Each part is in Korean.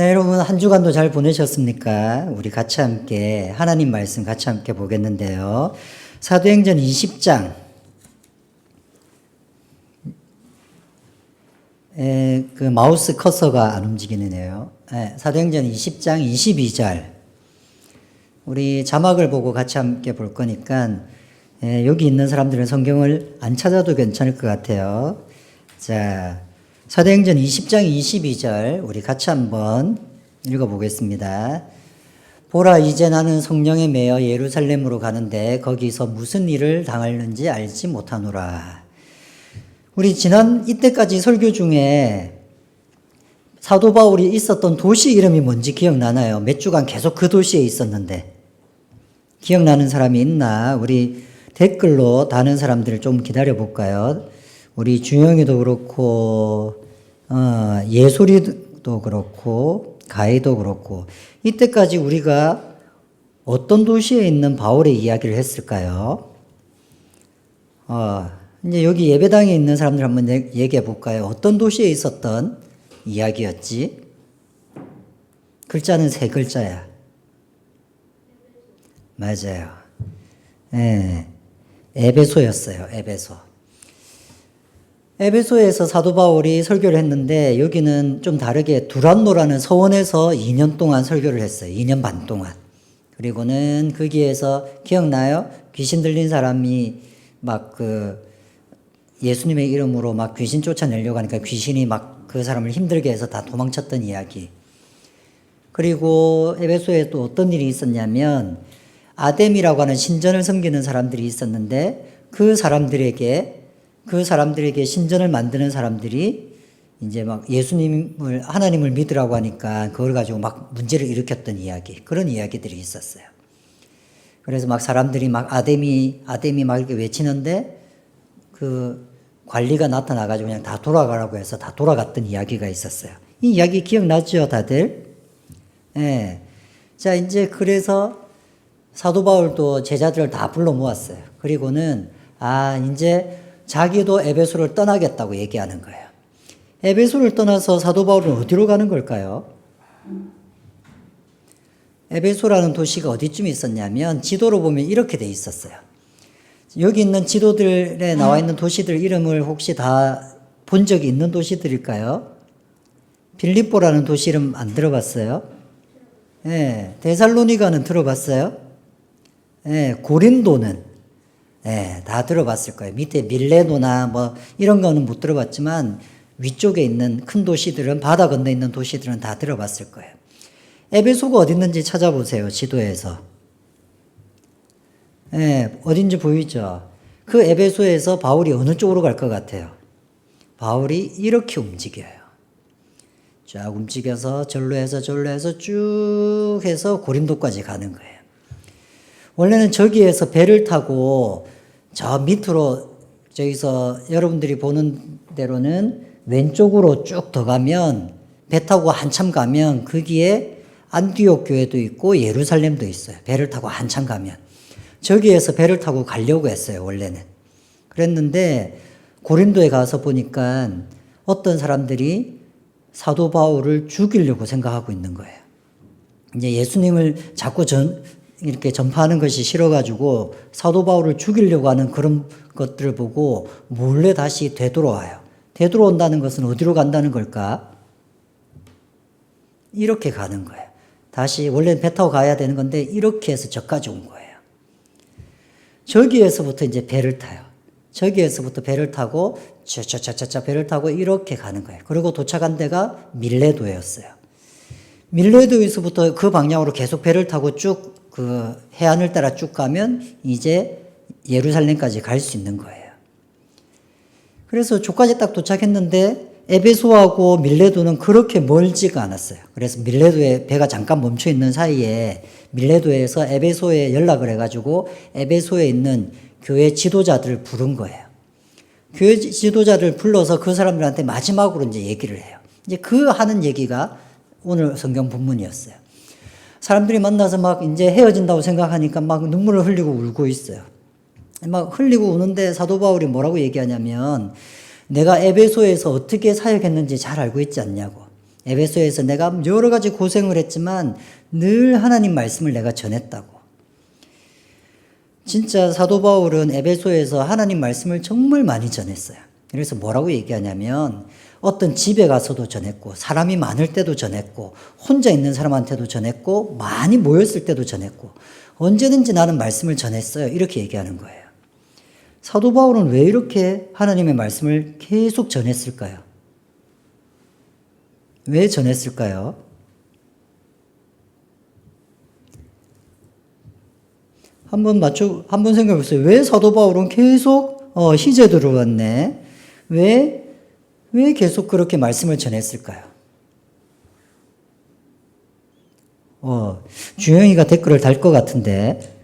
네, 여러분 한 주간도 잘 보내셨습니까? 우리 같이 함께 하나님 말씀 같이 함께 보겠는데요. 사도행전 20장 그 마우스 커서가 안 움직이네요. 사도행전 20장 22절 우리 자막을 보고 같이 함께 볼 거니까 여기 있는 사람들은 성경을 안 찾아도 괜찮을 것 같아요. 자, 사도행전 20장 22절 우리 같이 한번 읽어보겠습니다. 보라, 이제 나는 성령에 매여 예루살렘으로 가는데 거기서 무슨 일을 당하는지 알지 못하노라. 우리 지난 이때까지 설교 중에 사도 바울이 있었던 도시 이름이 뭔지 기억나나요? 몇 주간 계속 그 도시에 있었는데 기억나는 사람이 있나? 우리 댓글로 다른 사람들을 좀 기다려 볼까요? 우리 준영이도 그렇고 예솔이도 그렇고 가희도 그렇고 이때까지 우리가 어떤 도시에 있는 바울의 이야기를 했을까요? 이제 여기 예배당에 있는 사람들 한번 얘기해 볼까요? 어떤 도시에 있었던 이야기였지? 글자는 세 글자야. 맞아요. 에베소였어요. 에베소에서 사도 바울이 설교를 했는데 여기는 좀 다르게 두란노라는 서원에서 2년 동안 설교를 했어요. 2년 반 동안. 그리고는 거기에서 기억나요? 귀신 들린 사람이 막 예수님의 이름으로 막 귀신 쫓아내려고 하니까 귀신이 막 그 사람을 힘들게 해서 다 도망쳤던 이야기. 그리고 에베소에 또 어떤 일이 있었냐면 아뎀이라고 하는 신전을 섬기는 사람들이 있었는데 그 사람들에게 신전을 만드는 사람들이 이제 막 하나님을 믿으라고 하니까 그걸 가지고 막 문제를 일으켰던 이야기, 그런 이야기들이 있었어요. 그래서 막 사람들이 막 아뎀이 막 이렇게 외치는데 그 관리가 나타나가지고 그냥 다 돌아가라고 해서 다 돌아갔던 이야기가 있었어요. 이 이야기 기억나죠, 다들? 자, 이제 그래서 사도 바울도 제자들을 다 불러 모았어요. 그리고는 이제 자기도 에베소를 떠나겠다고 얘기하는 거예요. 에베소를 떠나서 사도 바울은 어디로 가는 걸까요? 에베소라는 도시가 어디쯤에 있었냐면 지도로 보면 이렇게 돼 있었어요. 여기 있는 지도들에 나와 있는 도시들 이름을 혹시 다 본 적이 있는 도시들일까요? 빌립보라는 도시 이름 안 들어봤어요? 데살로니가는 들어봤어요? 고린도는 다 들어봤을 거예요. 밑에 밀레노나 뭐 이런 거는 못 들어봤지만 위쪽에 있는 큰 도시들은 바다 건너 있는 도시들은 다 들어봤을 거예요. 에베소가 어디 있는지 찾아보세요. 지도에서. 어딘지 보이죠? 그 에베소에서 바울이 어느 쪽으로 갈 것 같아요? 바울이 이렇게 움직여요. 쫙 움직여서 절로 해서 쭉 해서 고린도까지 가는 거예요. 원래는 저기에서 배를 타고 저 밑으로 저기서 여러분들이 보는 대로는 왼쪽으로 쭉 더 가면 배 타고 한참 가면 거기에 안디옥 교회도 있고 예루살렘도 있어요. 배를 타고 한참 가면. 저기에서 배를 타고 가려고 했어요, 원래는. 그랬는데 고린도에 가서 보니까 어떤 사람들이 사도 바울을 죽이려고 생각하고 있는 거예요. 이제 예수님을 자꾸 이렇게 전파하는 것이 싫어가지고 사도 바울을 죽이려고 하는 그런 것들을 보고 몰래 다시 되돌아와요. 되돌아온다는 것은 어디로 간다는 걸까? 이렇게 가는 거예요. 다시 원래는 배 타고 가야 되는 건데 이렇게 해서 저까지 온 거예요. 저기에서부터 이제 배를 타요. 저기에서부터 배를 타고 차차차차 배를 타고 이렇게 가는 거예요. 그리고 도착한 데가 밀레도였어요. 밀레도에서부터 그 방향으로 계속 배를 타고 쭉 그 해안을 따라 쭉 가면 이제 예루살렘까지 갈 수 있는 거예요. 그래서 저까지 딱 도착했는데 에베소하고 밀레도는 그렇게 멀지가 않았어요. 그래서 밀레도에 배가 잠깐 멈춰 있는 사이에 밀레도에서 에베소에 연락을 해가지고 에베소에 있는 교회 지도자들을 부른 거예요. 교회 지도자를 불러서 그 사람들한테 마지막으로 이제 얘기를 해요. 이제 그 하는 얘기가 오늘 성경 본문이었어요. 사람들이 만나서 막 이제 헤어진다고 생각하니까 막 눈물을 흘리고 울고 있어요. 막 흘리고 우는데 사도 바울이 뭐라고 얘기하냐면 내가 에베소에서 어떻게 사역했는지 잘 알고 있지 않냐고. 에베소에서 내가 여러 가지 고생을 했지만 늘 하나님 말씀을 내가 전했다고. 진짜 사도 바울은 에베소에서 하나님 말씀을 정말 많이 전했어요. 그래서 뭐라고 얘기하냐면 어떤 집에 가서도 전했고 사람이 많을 때도 전했고 혼자 있는 사람한테도 전했고 많이 모였을 때도 전했고 언제든지 나는 말씀을 전했어요. 이렇게 얘기하는 거예요. 사도 바울은 왜 이렇게 하나님의 말씀을 계속 전했을까요? 왜 전했을까요? 한번 생각해 보세요. 왜 사도 바울은 계속, 희재 들어왔네. 왜 계속 그렇게 말씀을 전했을까요? 주영이가 댓글을 달 것 같은데,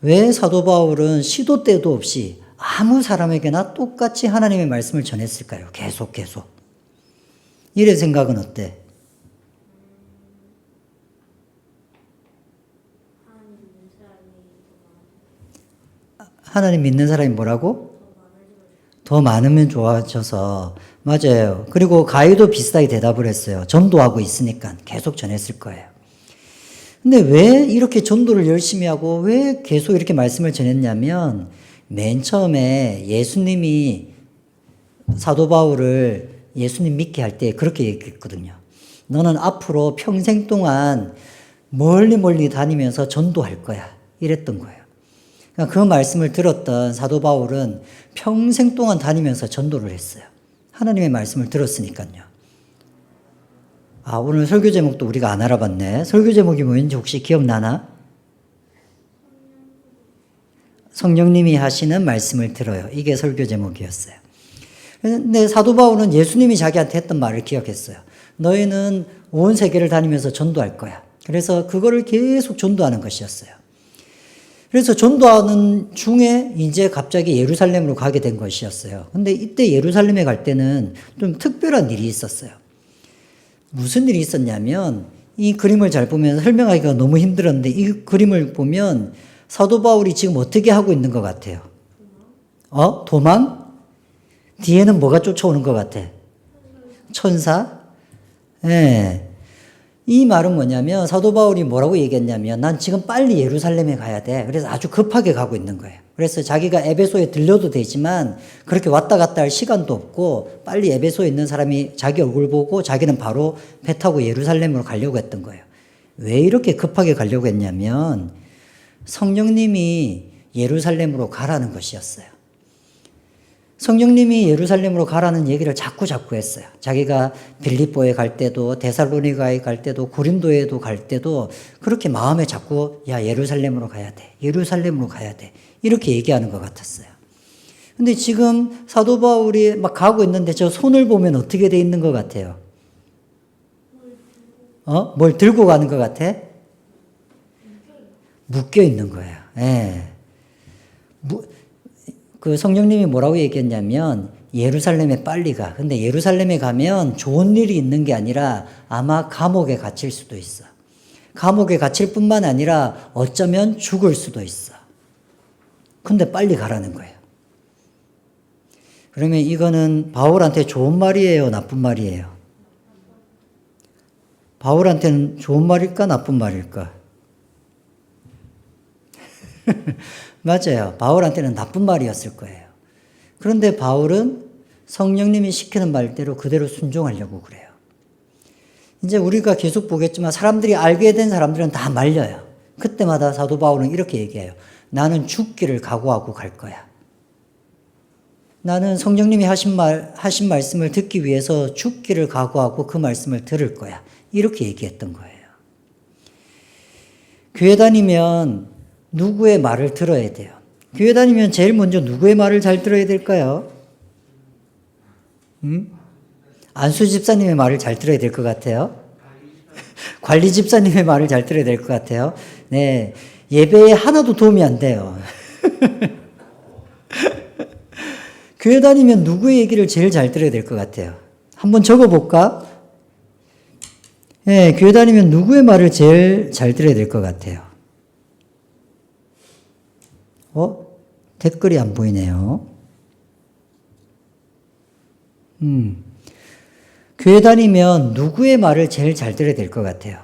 왜 사도 바울은 시도 때도 없이 아무 사람에게나 똑같이 하나님의 말씀을 전했을까요? 계속. 이래 생각은 어때? 하나님 믿는 사람이 뭐라고? 더 많으면 좋아져서. 맞아요. 그리고 가히도 비슷하게 대답을 했어요. 전도하고 있으니까 계속 전했을 거예요. 근데 왜 이렇게 전도를 열심히 하고 왜 계속 이렇게 말씀을 전했냐면 맨 처음에 예수님이 사도 바울을 예수님 믿게 할 때 그렇게 얘기했거든요. 너는 앞으로 평생 동안 멀리 다니면서 전도할 거야. 이랬던 거예요. 그 말씀을 들었던 사도 바울은 평생 동안 다니면서 전도를 했어요. 하나님의 말씀을 들었으니까요. 오늘 설교 제목도 우리가 안 알아봤네. 설교 제목이 뭐였는지 혹시 기억나나? 성령님이 하시는 말씀을 들어요. 이게 설교 제목이었어요. 근데 사도 바울은 예수님이 자기한테 했던 말을 기억했어요. 너희는 온 세계를 다니면서 전도할 거야. 그래서 그거를 계속 전도하는 것이었어요. 그래서 전도하는 중에 이제 갑자기 예루살렘으로 가게 된 것이었어요. 근데 이때 예루살렘에 갈 때는 좀 특별한 일이 있었어요. 무슨 일이 있었냐면 이 그림을 잘 보면 설명하기가 너무 힘들었는데 이 그림을 보면 사도 바울이 지금 어떻게 하고 있는 것 같아요? 도망? 뒤에는 뭐가 쫓아오는 것 같아? 천사? 예. 이 말은 뭐냐면 사도 바울이 뭐라고 얘기했냐면 난 지금 빨리 예루살렘에 가야 돼. 그래서 아주 급하게 가고 있는 거예요. 그래서 자기가 에베소에 들려도 되지만 그렇게 왔다 갔다 할 시간도 없고 빨리 에베소에 있는 사람이 자기 얼굴 보고 자기는 바로 배 타고 예루살렘으로 가려고 했던 거예요. 왜 이렇게 급하게 가려고 했냐면 성령님이 예루살렘으로 가라는 것이었어요. 성령님이 예루살렘으로 가라는 얘기를 자꾸 했어요. 자기가 빌립보에 갈 때도 데살로니가에 갈 때도 고린도에도 갈 때도 그렇게 마음에 자꾸 예루살렘으로 가야 돼. 예루살렘으로 가야 돼. 이렇게 얘기하는 것 같았어요. 근데 지금 사도 바울이 막 가고 있는데 저 손을 보면 어떻게 돼 있는 것 같아요? 뭘 들고 가는 것 같아? 묶여 있는 거예요. 예. 그 성령님이 뭐라고 얘기했냐면 예루살렘에 빨리 가. 근데 예루살렘에 가면 좋은 일이 있는 게 아니라 아마 감옥에 갇힐 수도 있어. 감옥에 갇힐 뿐만 아니라 어쩌면 죽을 수도 있어. 근데 빨리 가라는 거예요. 그러면 이거는 바울한테 좋은 말이에요? 나쁜 말이에요? 바울한테는 좋은 말일까? 나쁜 말일까? 맞아요. 바울한테는 나쁜 말이었을 거예요. 그런데 바울은 성령님이 시키는 말대로 그대로 순종하려고 그래요. 이제 우리가 계속 보겠지만 사람들이 알게 된 사람들은 다 말려요. 그때마다 사도 바울은 이렇게 얘기해요. 나는 죽기를 각오하고 갈 거야. 나는 성령님이 하신 말씀을 듣기 위해서 죽기를 각오하고 그 말씀을 들을 거야. 이렇게 얘기했던 거예요. 교회 다니면 누구의 말을 들어야 돼요? 교회 다니면 제일 먼저 누구의 말을 잘 들어야 될까요? 안수 집사님의 말을 잘 들어야 될 것 같아요. 관리 집사님의 말을 잘 들어야 될 것 같아요. 네. 예배에 하나도 도움이 안 돼요. 교회 다니면 누구의 얘기를 제일 잘 들어야 될 것 같아요? 한번 적어볼까? 네, 교회 다니면 누구의 말을 제일 잘 들어야 될 것 같아요? 댓글이 안 보이네요. 교회 다니면 누구의 말을 제일 잘 들어야 될 것 같아요?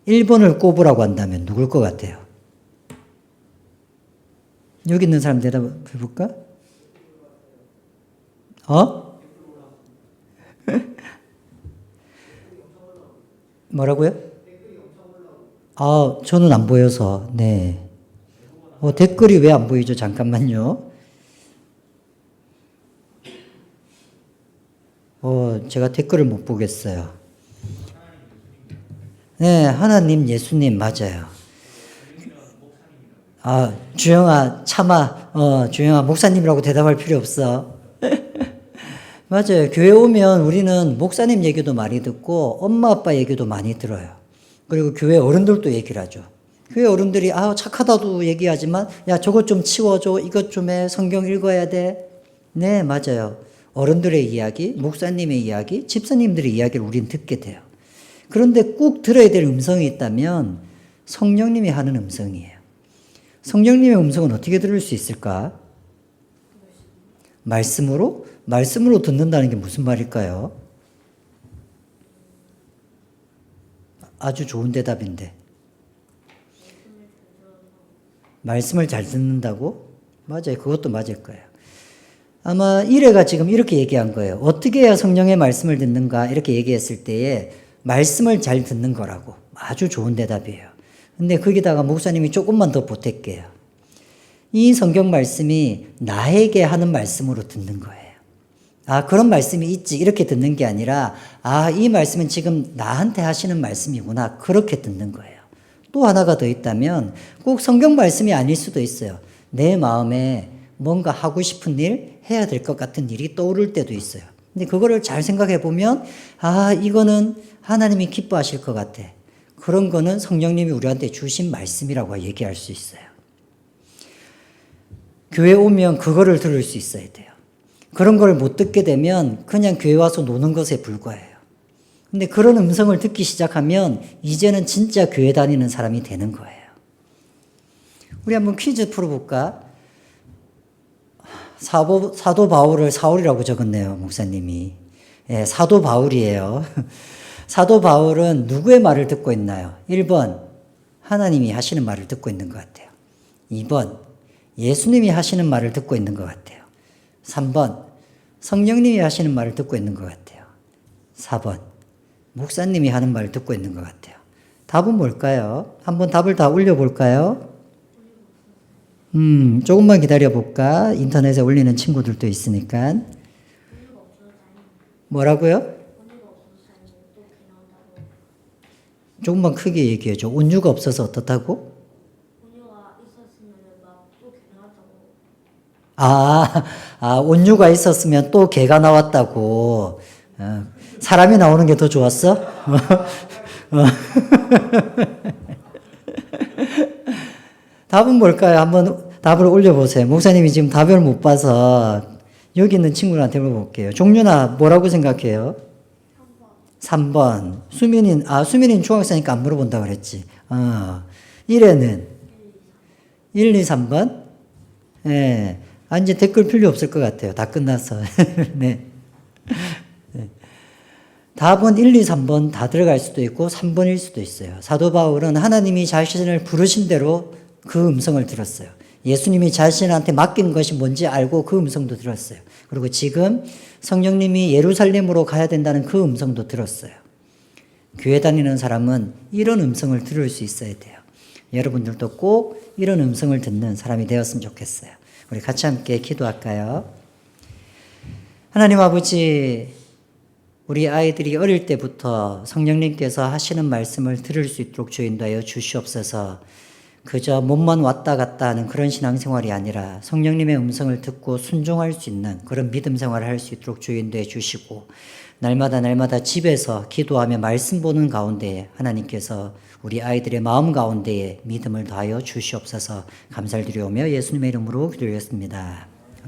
1번을 꼽으라고 한다면 누굴 것 같아요? 여기 있는 사람 대답해 볼까? 뭐라고요? 저는 안 보여서, 네. 댓글이 왜 안 보이죠? 잠깐만요. 제가 댓글을 못 보겠어요. 네, 하나님, 예수님, 맞아요. 주영아, 참아. 주영아, 목사님이라고 대답할 필요 없어. 맞아요. 교회 오면 우리는 목사님 얘기도 많이 듣고 엄마 아빠 얘기도 많이 들어요. 그리고 교회 어른들도 얘기를 하죠. 교회 어른들이 착하다도 얘기하지만 야 저것 좀 치워줘. 이것 좀 해. 성경 읽어야 돼. 네, 맞아요. 어른들의 이야기, 목사님의 이야기, 집사님들의 이야기를 우린 듣게 돼요. 그런데 꼭 들어야 될 음성이 있다면 성령님이 하는 음성이에요. 성령님의 음성은 어떻게 들을 수 있을까? 말씀으로? 말씀으로 듣는다는 게 무슨 말일까요? 아주 좋은 대답인데. 말씀을 잘 듣는다고? 맞아요. 그것도 맞을 거예요. 아마 이래가 지금 이렇게 얘기한 거예요. 어떻게 해야 성령의 말씀을 듣는가? 이렇게 얘기했을 때에 말씀을 잘 듣는 거라고. 아주 좋은 대답이에요. 근데 거기다가 목사님이 조금만 더 보탤게요. 이 성경 말씀이 나에게 하는 말씀으로 듣는 거예요. 그런 말씀이 있지. 이렇게 듣는 게 아니라, 이 말씀은 지금 나한테 하시는 말씀이구나. 그렇게 듣는 거예요. 또 하나가 더 있다면 꼭 성경 말씀이 아닐 수도 있어요. 내 마음에 뭔가 하고 싶은 일, 해야 될 것 같은 일이 떠오를 때도 있어요. 근데 그거를 잘 생각해 보면, 이거는 하나님이 기뻐하실 것 같아. 그런 거는 성령님이 우리한테 주신 말씀이라고 얘기할 수 있어요. 교회 오면 그거를 들을 수 있어야 돼요. 그런 걸 못 듣게 되면 그냥 교회 와서 노는 것에 불과해요. 근데 그런 음성을 듣기 시작하면 이제는 진짜 교회 다니는 사람이 되는 거예요. 우리 한번 퀴즈 풀어볼까? 사도 바울을 사울이라고 적었네요, 목사님이. 사도 바울이에요. 사도 바울은 누구의 말을 듣고 있나요? 1번, 하나님이 하시는 말을 듣고 있는 것 같아요. 2번, 예수님이 하시는 말을 듣고 있는 것 같아요. 3번, 성령님이 하시는 말을 듣고 있는 것 같아요. 4번, 목사님이 하는 말을 듣고 있는 것 같아요. 답은 뭘까요? 한번 답을 다 올려볼까요? 조금만 기다려볼까? 인터넷에 올리는 친구들도 있으니까. 뭐라고요? 조금만 크게 얘기해줘. 온유가 없어서 어떻다고? 온유가 있었으면 또 온유가 개나왔다고. 온유가 있었으면 또 개가 나왔다고. 사람이 나오는 게 더 좋았어? 답은 뭘까요? 한번 답을 올려보세요. 목사님이 지금 답을 못 봐서 여기 있는 친구한테 물어볼게요. 종윤아, 뭐라고 생각해요? 3번. 수민이는 중학생이니까 안 물어본다고 그랬지. 1회는 1, 2, 3번? 예. 이제 댓글 필요 없을 것 같아요. 다 끝났어. 네. 답은 1, 2, 3번 다 들어갈 수도 있고 3번일 수도 있어요. 사도 바울은 하나님이 자신을 부르신 대로 그 음성을 들었어요. 예수님이 자신한테 맡긴 것이 뭔지 알고 그 음성도 들었어요. 그리고 지금 성령님이 예루살렘으로 가야 된다는 그 음성도 들었어요. 교회 다니는 사람은 이런 음성을 들을 수 있어야 돼요. 여러분들도 꼭 이런 음성을 듣는 사람이 되었으면 좋겠어요. 우리 같이 함께 기도할까요? 하나님 아버지, 우리 아이들이 어릴 때부터 성령님께서 하시는 말씀을 들을 수 있도록 주여 인도하여 주시옵소서. 그저 몸만 왔다 갔다 하는 그런 신앙생활이 아니라 성령님의 음성을 듣고 순종할 수 있는 그런 믿음 생활을 할 수 있도록 주여 인도해 주시고, 날마다 집에서 기도하며 말씀 보는 가운데에 하나님께서 우리 아이들의 마음 가운데에 믿음을 더하여 주시옵소서. 감사를 드리오며 예수님의 이름으로 기도드렸습니다.